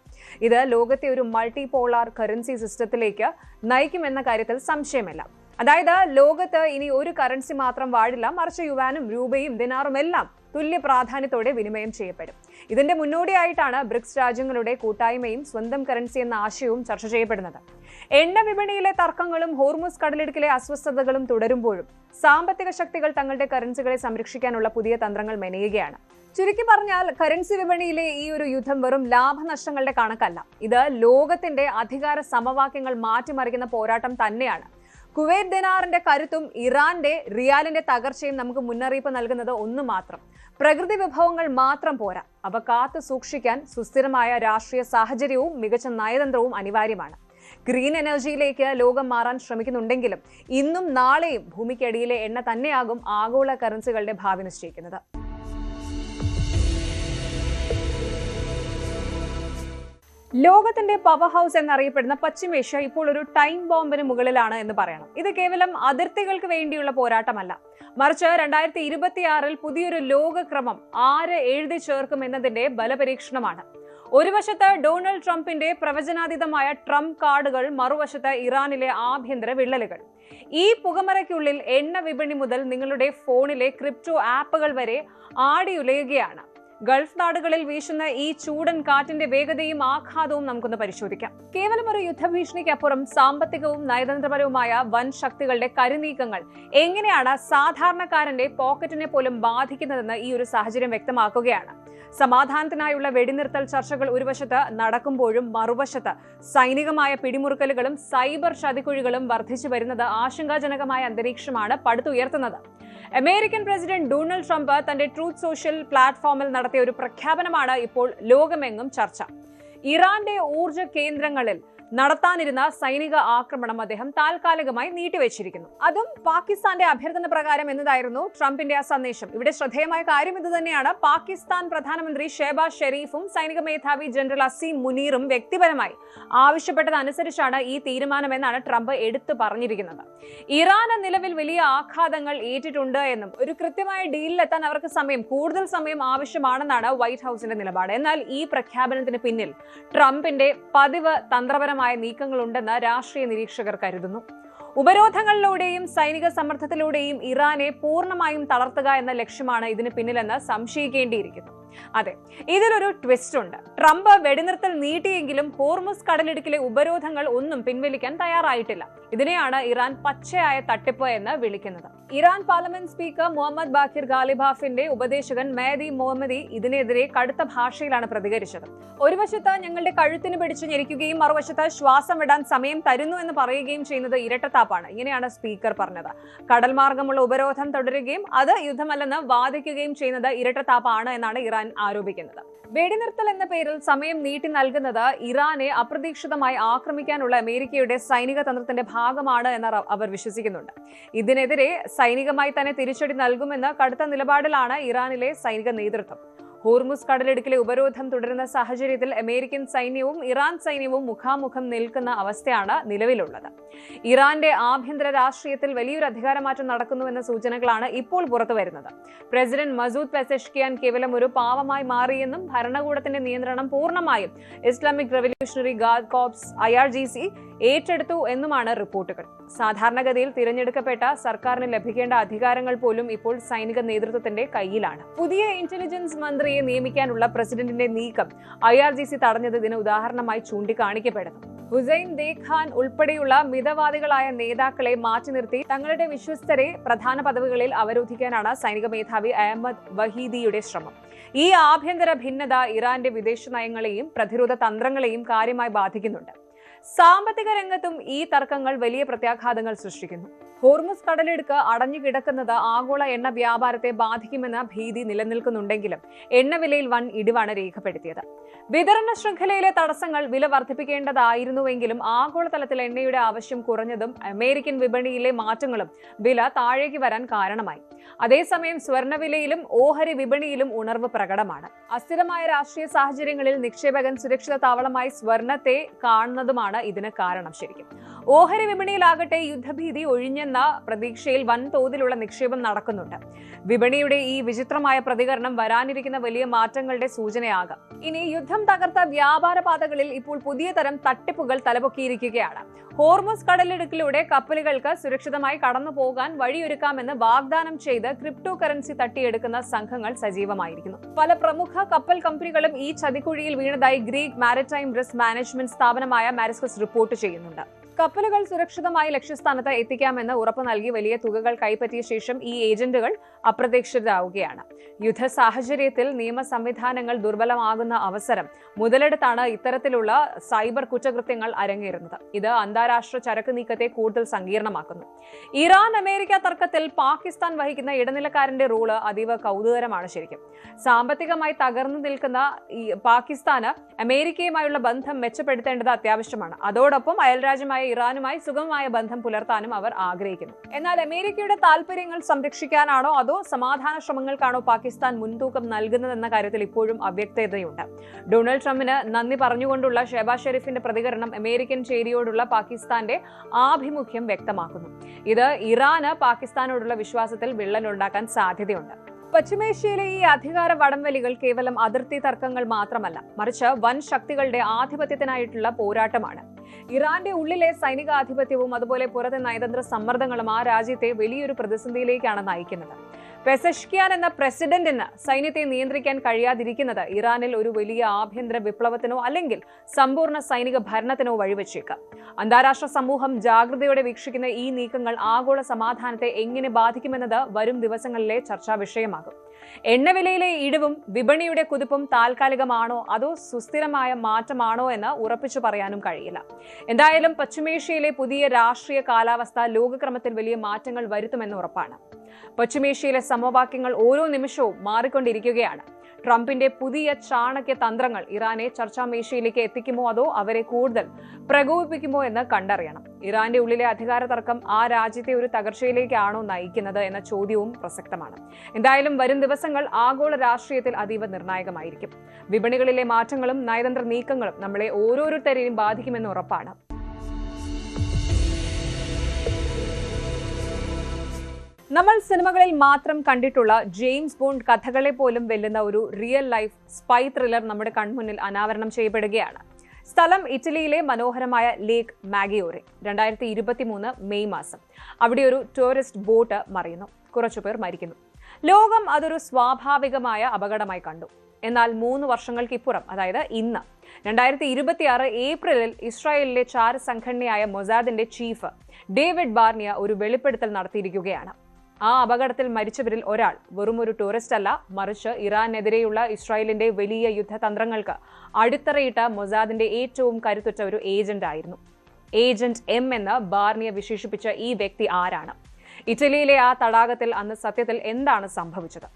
ഇത് ലോകത്തെ ഒരു മൾട്ടി പോളാർ കറൻസി സിസ്റ്റത്തിലേക്ക് നയിക്കുമെന്ന കാര്യത്തിൽ സംശയമില്ല. അതായത് ലോകത്ത് ഇനി ഒരു കറൻസി മാത്രം വാഴില്ല, മറിച്ച് യുവാനും രൂപയും ദിനാറും എല്ലാം തുല്യ പ്രാധാന്യത്തോടെ വിനിമയം ചെയ്യപ്പെടും. ഇതിന്റെ മുന്നോടിയായിട്ടാണ് ബ്രിക്സ് രാജ്യങ്ങളുടെ കൂട്ടായ്മയും സ്വന്തം കറൻസി എന്ന ആശയവും ചർച്ച ചെയ്യപ്പെടുന്നത്. എണ്ണ വിപണിയിലെ തർക്കങ്ങളും ഹോർമുസ് കടലിടുക്കിലെ അസ്വസ്ഥതകളും തുടരുമ്പോഴും സാമ്പത്തിക ശക്തികൾ തങ്ങളുടെ കറൻസികളെ സംരക്ഷിക്കാനുള്ള പുതിയ തന്ത്രങ്ങൾ മെനയുകയാണ്. ചുരുക്കി പറഞ്ഞാൽ കറൻസി വിപണിയിലെ ഈ ഒരു യുദ്ധം വെറും ലാഭനഷ്ടങ്ങളുടെ കണക്കല്ല. ഇത് ലോകത്തിന്റെ അധികാര സമവാക്യങ്ങൾ മാറ്റിമറിക്കുന്ന പോരാട്ടം തന്നെയാണ്. കുവൈറ്റ് ദിനാറിന്റെ കരുത്തും ഇറാന്റെ റിയാലിന്റെ തകർച്ചയും നമുക്ക് മുന്നറിയിപ്പ് നൽകുന്നത് ഒന്നു മാത്രം: പ്രകൃതി വിഭവങ്ങൾ മാത്രം പോരാ, അവ കാത്തു സൂക്ഷിക്കാൻ സുസ്ഥിരമായ രാഷ്ട്രീയ സാഹചര്യവും മികച്ച നയതന്ത്രവും അനിവാര്യമാണ്. ഗ്രീൻ എനർജിയിലേക്ക് ലോകം മാറാൻ ശ്രമിക്കുന്നുണ്ടെങ്കിലും ഇന്നും നാളെയും ഭൂമിക്കടിയിലെ എണ്ണ തന്നെയാകും ആഗോള കറൻസികളുടെ ഭാവി നിശ്ചയിക്കുന്നത്. ലോകത്തിന്റെ പവർ ഹൗസ് എന്നറിയപ്പെടുന്ന പശ്ചിമേഷ്യ ഇപ്പോൾ ഒരു ടൈം ബോംബിന് മുകളിലാണ് എന്ന് പറയണം. ഇത് കേവലം അതിർത്തികൾക്ക് വേണ്ടിയുള്ള പോരാട്ടമല്ല, മറിച്ച് 2026 പുതിയൊരു ലോകക്രമം ആര് എഴുതി ചേർക്കും എന്നതിന്റെ ബലപരീക്ഷണമാണ്. ഒരു വശത്ത് ഡൊണാൾഡ് ട്രംപിന്റെ പ്രവചനാതീതമായ ട്രംപ് കാർഡുകൾ, മറുവശത്ത് ഇറാനിലെ ആഭ്യന്തര വിള്ളലുകൾ. ഈ പുകമറയ്ക്കുള്ളിൽ എണ്ണ വിപണി മുതൽ നിങ്ങളുടെ ഫോണിലെ ക്രിപ്റ്റോ ആപ്പുകൾ വരെ ആടിയുലയുകയാണ്. ഗൾഫ് നാടുകളിൽ വീശുന്ന ഈ ചൂടൻ കാറ്റിന്റെ വേഗതയും ആഘാതവും നമുക്കൊന്ന് പരിശോധിക്കാം. കേവലം ഒരു യുദ്ധഭീഷണിക്കപ്പുറം സാമ്പത്തികവും നയതന്ത്രപരവുമായ വൻ ശക്തികളുടെ കരുനീക്കങ്ങൾ എങ്ങനെയാണ് സാധാരണക്കാരന്റെ പോക്കറ്റിനെ പോലും ബാധിക്കുന്നതെന്ന് ഈ ഒരു സാഹചര്യം വ്യക്തമാക്കുകയാണ്. സമാധാനത്തിനായുള്ള വെടിനിർത്തൽ ചർച്ചകൾ ഒരു വശത്ത് നടക്കുമ്പോഴും മറുവശത്ത് സൈനികമായ പിടിമുറുക്കലുകളും സൈബർ ചതിക്കുഴികളും വർദ്ധിച്ചു വരുന്നത് ആശങ്കാജനകമായ അന്തരീക്ഷമാണ് പടുത്തുയർത്തുന്നത്. അമേരിക്കൻ പ്രസിഡന്റ് ഡൊണാൾഡ് ട്രംപ് തന്റെ ട്രൂത്ത് സോഷ്യൽ പ്ലാറ്റ്ഫോമിൽ നടത്തിയ ഒരു പ്രഖ്യാപനമാണ് ഇപ്പോൾ ലോകമെങ്ങും ചർച്ച. ഇറാന്റെ ഊർജ്ജ കേന്ദ്രങ്ങളിൽ നടത്താനിരുന്ന സൈനിക ആക്രമണം അദ്ദേഹം താൽക്കാലികമായി നീട്ടിവെച്ചിരിക്കുന്നു. അതും പാകിസ്ഥാന്റെ അഭ്യർത്ഥന പ്രകാരം എന്നതായിരുന്നു ട്രംപിന്റെ ആ സന്ദേശം. ഇവിടെ ശ്രദ്ധേയമായ കാര്യം ഇതുതന്നെയാണ്. പാകിസ്ഥാൻ പ്രധാനമന്ത്രി ഷെഹബാസ് ഷെരീഫും സൈനിക മേധാവി ജനറൽ അസീം മുനീറും വ്യക്തിപരമായി ആവശ്യപ്പെട്ടതനുസരിച്ചാണ് ഈ തീരുമാനമെന്നാണ് ട്രംപ് എടുത്തു പറഞ്ഞിരിക്കുന്നത്. ഇറാൻ നിലവിൽ വലിയ ആഘാതങ്ങൾ ഏറ്റിട്ടുണ്ട് എന്നും ഒരു കൃത്യമായ ഡീലിലെത്താൻ അവർക്ക് കൂടുതൽ സമയം ആവശ്യമാണെന്നാണ് വൈറ്റ് ഹൌസിന്റെ നിലപാട്. എന്നാൽ ഈ പ്രഖ്യാപനത്തിന് പിന്നിൽ ട്രംപിന്റെ പതിവ് തന്ത്രപരമായ നീക്കങ്ങളുണ്ടെന്ന് രാഷ്ട്രീയ നിരീക്ഷകർ കരുതുന്നു. ഉപരോധങ്ങളിലൂടെയും സൈനിക സമ്മർദ്ദത്തിലൂടെയും ഇറാനെ പൂർണ്ണമായും തളർത്തുക എന്ന ലക്ഷ്യമാണ് ഇതിന് പിന്നിലെന്ന് സംശയിക്കേണ്ടിയിരിക്കുന്നു. അതെ, ഇതിലൊരു ട്വിസ്റ്റ് ഉണ്ട്. ട്രംപ് വെടിനിർത്തൽ നീട്ടിയെങ്കിലും ഹോർമുസ് കടലിടുക്കിലെ ഉപരോധങ്ങൾ ഒന്നും പിൻവലിക്കാൻ തയ്യാറായിട്ടില്ല. ഇതിനെയാണ് ഇറാൻ പച്ചയായ തട്ടിപ്പ് എന്ന് വിളിക്കുന്നത്. Iran parliament speaker Mohammad Baqir ഗാലിബാഫിന്റെ ഉപദേശകൻ മെഹദി മൊഹമ്മദി ഇതിനെതിരെ കടുത്ത ഭാഷയിലാണ് പ്രതികരിച്ചത്. ഒരു വശത്ത് ഞങ്ങളുടെ കഴുത്തിന് പിടിച്ച് ഞെരിക്കുകയും മറുവശത്ത് ശ്വാസം വിടാൻ സമയം തരുന്നു എന്ന് പറയുകയും ചെയ്യുന്നത് ഇരട്ടത്താപ്പാണ്. ഇങ്ങനെയാണ് സ്പീക്കർ പറഞ്ഞത്. കടൽ മാർഗമുള്ള ഉപരോധം തുടരുകയും അത് യുദ്ധമല്ലെന്ന് വാദിക്കുകയും ചെയ്യുന്നത് ഇരട്ടത്താപ്പാണ് എന്നാണ് ഇറാൻ ആരോപിക്കുന്നത്. വെടിനിർത്തൽ എന്ന പേരിൽ സമയം നീട്ടി നൽകുന്നത് ഇറാനെ അപ്രതീക്ഷിതമായി ആക്രമിക്കാനുള്ള അമേരിക്കയുടെ സൈനിക തന്ത്രത്തിന്റെ ഭാഗമാണ് എന്ന് അവർ വിശ്വസിക്കുന്നുണ്ട്. ഇതിനെതിരെ സൈനികമായി തന്നെ തിരിച്ചടി നൽകുമെന്ന് കടുത്ത നിലപാടിലാണ് ഇറാനിലെ സൈനിക നേതൃത്വം. ഹോർമുസ് കടലിടുക്കിലെ ഉപരോധം തുടരുന്ന സാഹചര്യത്തിൽ അമേരിക്കൻ സൈന്യവും ഇറാൻ സൈന്യവും മുഖാമുഖം നിൽക്കുന്ന അവസ്ഥയാണ് നിലവിലുള്ളത്. ഇറാന്റെ ആഭ്യന്തര രാഷ്ട്രീയത്തിൽ വലിയൊരു അധികാരമാറ്റം നടക്കുന്നുവെന്ന സൂചനകളാണ് ഇപ്പോൾ പുറത്തുവരുന്നത്. പ്രസിഡന്റ് മസൂദ് പെസഷ്കിയാൻ കേവലം ഒരു പാവമായി മാറിയെന്നും ഭരണകൂടത്തിന്റെ നിയന്ത്രണം പൂർണ്ണമായും Islamic revolutionary guard corps IRGC ഏറ്റെടുത്തു എന്നുമാണ് റിപ്പോർട്ടുകൾ. സാധാരണഗതിയിൽ തിരഞ്ഞെടുക്കപ്പെട്ട സർക്കാരിന് ലഭിക്കേണ്ട അധികാരങ്ങൾ പോലും ഇപ്പോൾ സൈനിക നേതൃത്വത്തിന്റെ കയ്യിലാണ്. പുതിയ ഇന്റലിജൻസ് മന്ത്രിയെ നിയമിക്കാനുള്ള പ്രസിഡന്റിന്റെ നീക്കം IRGC തടഞ്ഞത് ഇതിന് ഉദാഹരണമായി ചൂണ്ടിക്കാണിക്കപ്പെടുന്നു. ഹുസൈൻ ഖാൻ ഉൾപ്പെടെയുള്ള മിതവാദികളായ നേതാക്കളെ മാറ്റി നിർത്തി തങ്ങളുടെ വിശ്വസ്തരെ പ്രധാന പദവികളിൽ അവരോധിക്കാനാണ് സൈനിക മേധാവി അഹമ്മദ് വഹീദിയുടെ ശ്രമം. ഈ ആഭ്യന്തര ഭിന്നത ഇറാന്റെ വിദേശ നയങ്ങളെയും പ്രതിരോധ തന്ത്രങ്ങളെയും കാര്യമായി ബാധിക്കുന്നുണ്ട്. സാമ്പത്തിക രംഗത്തും ഈ തർക്കങ്ങൾ വലിയ പ്രത്യാഘാതങ്ങൾ സൃഷ്ടിക്കുന്നു. ഹോർമുസ് കടലിടുക്ക് അടഞ്ഞുകിടക്കുന്നത് ആഗോള എണ്ണ വ്യാപാരത്തെ ബാധിക്കുമെന്ന ഭീതി നിലനിൽക്കുന്നുണ്ടെങ്കിലും എണ്ണവിലയിൽ വൻ ഇടിവാണ് രേഖപ്പെടുത്തിയത്. വിതരണ ശൃംഖലയിലെ തടസ്സങ്ങൾ വില വർദ്ധിപ്പിക്കേണ്ടതായിരുന്നുവെങ്കിലും ആഗോളതലത്തിൽ എണ്ണയുടെ ആവശ്യം കുറഞ്ഞതും അമേരിക്കൻ വിപണിയിലെ മാറ്റങ്ങളും വില താഴേക്ക് വരാൻ കാരണമായി. അതേസമയം സ്വർണ്ണവിലയിലും ഓഹരി വിപണിയിലും ഉണർവ് പ്രകടമാണ്. അസ്ഥിരമായ രാഷ്ട്രീയ സാഹചര്യങ്ങളിൽ നിക്ഷേപകൻ സുരക്ഷിത താവളമായി സ്വർണ്ണത്തെ കാണുന്നതുമാണ് ഇതിന് കാരണം. ശരിക്കും ഓഹരി വിപണിയിലാകട്ടെ യുദ്ധഭീതി ഒഴിഞ്ഞെന്ന പ്രതീക്ഷയിൽ വൻതോതിലുള്ള നിക്ഷേപം നടക്കുന്നുണ്ട്. വിപണിയുടെ ഈ വിചിത്രമായ പ്രതികരണം വരാനിരിക്കുന്ന വലിയ മാറ്റങ്ങളുടെ സൂചനയാകാം. ഇനി യുദ്ധം തകർത്ത വ്യാപാര പാതകളിൽ ഇപ്പോൾ പുതിയ തരം തട്ടിപ്പുകൾ തലപൊക്കിയിരിക്കുകയാണ്. ഹോർമുസ് കടലിടുക്കിലൂടെ കപ്പലുകൾക്ക് സുരക്ഷിതമായി കടന്നു പോകാൻ വഴിയൊരുക്കാമെന്ന് വാഗ്ദാനം ചെയ്ത് ക്രിപ്റ്റോ കറൻസി തട്ടിയെടുക്കുന്ന സംഘങ്ങൾ സജീവമായിരിക്കുന്നു. പല പ്രമുഖ കപ്പൽ കമ്പനികളും ഈ ചതിക്കുഴിയിൽ വീണതായി ഗ്രീക്ക് മാരിടൈം റിസ്ക് മാനേജ്മെന്റ് സ്ഥാപനമായ മാരിസ്കസ് റിപ്പോർട്ട് ചെയ്യുന്നുണ്ട്. കപ്പലുകൾ സുരക്ഷിതമായി ലക്ഷ്യസ്ഥാനത്ത് എത്തിക്കാമെന്ന് ഉറപ്പു നൽകി വലിയ തുകകൾ കൈപ്പറ്റിയ ശേഷം ഈ ഏജന്റുകൾ അപ്രത്യക്ഷിതരാവുകയാണ്. യുദ്ധ സാഹചര്യത്തിൽ നിയമ സംവിധാനങ്ങൾ ദുർബലമാകുന്ന അവസരം മുതലെടുത്താണ് ഇത്തരത്തിലുള്ള സൈബർ കുറ്റകൃത്യങ്ങൾ അരങ്ങേറുന്നത്. ഇത് അന്താരാഷ്ട്ര ചരക്ക് നീക്കത്തെ കൂടുതൽ സങ്കീർണമാക്കുന്നു. ഇറാൻ അമേരിക്ക തർക്കത്തിൽ പാകിസ്ഥാൻ വഹിക്കുന്ന ഇടനിലക്കാരന്റെ റോള് അതീവ കൗതുകരമാണ്. ശരിക്കും സാമ്പത്തികമായി തകർന്നു നിൽക്കുന്ന ഈ പാകിസ്ഥാന് അമേരിക്കയുമായുള്ള ബന്ധം മെച്ചപ്പെടുത്തേണ്ടത് അത്യാവശ്യമാണ്. അതോടൊപ്പം അയൽരാജ്യമായ ഇറാനുമായി സുഗമമായ ബന്ധം പുലർത്താനും അവർ ആഗ്രഹിക്കുന്നു. എന്നാൽ അമേരിക്കയുടെ താൽപര്യങ്ങൾ സംരക്ഷിക്കാനാണോ അതോ സമാധാന ശ്രമങ്ങൾക്കാണോ പാകിസ്ഥാൻ മുൻതൂക്കം നൽകുന്നതെന്ന കാര്യത്തിൽ ഇപ്പോഴും അവ്യക്തതയുണ്ട്. ഡൊണാൾഡ് ട്രംപിന് നന്ദി പറഞ്ഞുകൊണ്ടുള്ള ഷെഹബാസ് ഷെരീഫിന്റെ പ്രതികരണം അമേരിക്കൻ ചേരിയോടുള്ള പാകിസ്ഥാന്റെ ആഭിമുഖ്യം വ്യക്തമാക്കുന്നു. ഇത് ഇറാന് പാകിസ്ഥാനോടുള്ള വിശ്വാസത്തിൽ വിള്ളലുണ്ടാക്കാൻ സാധ്യതയുണ്ട്. പശ്ചിമേഷ്യയിലെ ഈ അധികാര വടംവലികൾ കേവലം അതിർത്തി തർക്കങ്ങൾ മാത്രമല്ല, മറിച്ച് വൻ ശക്തികളുടെ ആധിപത്യത്തിനായിട്ടുള്ള പോരാട്ടമാണ്. ഇറാന്റെ ഉള്ളിലെ സൈനികാധിപത്യവും അതുപോലെ പുറത്തെ നയതന്ത്ര സമ്മർദ്ദങ്ങളും ആ രാജ്യത്തെ വലിയൊരു പ്രതിസന്ധിയിലേക്കാണ് നയിക്കുന്നത്. പെസഷ്കിയാൻ എന്ന പ്രസിഡന്റിന് സൈന്യത്തെ നിയന്ത്രിക്കാൻ കഴിയാതിരിക്കുന്നത് ഇറാനിൽ ഒരു വലിയ ആഭ്യന്തര വിപ്ലവത്തിനോ അല്ലെങ്കിൽ സമ്പൂർണ്ണ സൈനിക ഭരണത്തിനോ വഴിവെച്ചേക്കാം. അന്താരാഷ്ട്ര സമൂഹം ജാഗ്രതയോടെ വീക്ഷിക്കുന്ന ഈ നീക്കങ്ങൾ ആഗോള സമാധാനത്തെ എങ്ങനെ ബാധിക്കുമെന്നത് വരും ദിവസങ്ങളിലെ ചർച്ചാ വിഷയമാകും. എണ്ണവിലയിലെ ഇടിവും വിപണിയുടെ കുതിപ്പും താൽക്കാലികമാണോ അതോ സുസ്ഥിരമായ മാറ്റമാണോ എന്ന് ഉറപ്പിച്ചു പറയാനും കഴിയില്ല. എന്തായാലും പശ്ചിമേഷ്യയിലെ പുതിയ രാഷ്ട്രീയ കാലാവസ്ഥ ലോകക്രമത്തിൽ വലിയ മാറ്റങ്ങൾ വരുത്തുമെന്ന് ഉറപ്പാണ്. പശ്ചിമേഷ്യയിലെ സമവാക്യങ്ങൾ ഓരോ നിമിഷവും മാറിക്കൊണ്ടിരിക്കുകയാണ്. ട്രംപിന്റെ പുതിയ ചാണക്യ തന്ത്രങ്ങൾ ഇറാനെ ചർച്ചാമേശയിലേക്ക് എത്തിക്കുമോ അതോ അവരെ കൂടുതൽ പ്രകോപിപ്പിക്കുമോ എന്ന് കണ്ടറിയണം. ഇറാന്റെ ഉള്ളിലെ അധികാര തർക്കം ആ രാജ്യത്തെ ഒരു തകർച്ചയിലേക്കാണോ നയിക്കുന്നത് എന്ന ചോദ്യവും പ്രസക്തമാണ്. എന്തായാലും വരും ദിവസങ്ങൾ ആഗോള രാഷ്ട്രീയത്തിൽ അതീവ നിർണായകമായിരിക്കും. വിപണികളിലെ മാറ്റങ്ങളും നയതന്ത്ര നീക്കങ്ങളും നമ്മളെ ഓരോരുത്തരെയും ബാധിക്കുമെന്ന് ഉറപ്പാണ്. നമ്മൾ സിനിമകളിൽ മാത്രം കണ്ടിട്ടുള്ള ജെയിംസ് ബോണ്ട് കഥകളെ പോലും വെല്ലുന്ന ഒരു റിയൽ ലൈഫ് സ്പൈ ത്രില്ലർ നമ്മുടെ കൺമുന്നിൽ അനാവരണം ചെയ്യപ്പെടുകയാണ്. സ്ഥലം ഇറ്റലിയിലെ മനോഹരമായ ലേക്ക് മാഗിയോറെ. 2023 മെയ് മാസം അവിടെ ഒരു ടൂറിസ്റ്റ് ബോട്ട് മറിയുന്നു. കുറച്ചുപേർ മരിക്കുന്നു. ലോകം അതൊരു സ്വാഭാവികമായ അപകടമായി കണ്ടു. എന്നാൽ 3 വർഷങ്ങൾക്കിപ്പുറം, അതായത് ഇന്ന് 2026 ഏപ്രിലിൽ ഇസ്രായേലിലെ ചാരസംഘടനയായ മൊസാദിന്റെ ചീഫ് ഡേവിഡ് ബാർണിയ ഒരു വെളിപ്പെടുത്തൽ നടത്തിയിരിക്കുകയാണ്. ആ അപകടത്തിൽ മരിച്ചവരിൽ ഒരാൾ വെറുമൊരു ടൂറിസ്റ്റ് അല്ല, മറിച്ച് ഇറാനെതിരെയുള്ള ഇസ്രായേലിന്റെ വലിയ യുദ്ധതന്ത്രങ്ങൾക്ക് അടിത്തറയിട്ട മൊസാദിന്റെ ഏറ്റവും കരുത്തുറ്റ ഒരു ഏജന്റ് ആയിരുന്നു. ഏജന്റ് എം എന്ന് ബാർണിയ വിശേഷിപ്പിച്ച ഈ വ്യക്തി ആരാണ്? ഇറ്റലിയിലെ ആ തടാകത്തിൽ അന്ന് സത്യത്തിൽ എന്താണ് സംഭവിച്ചത്?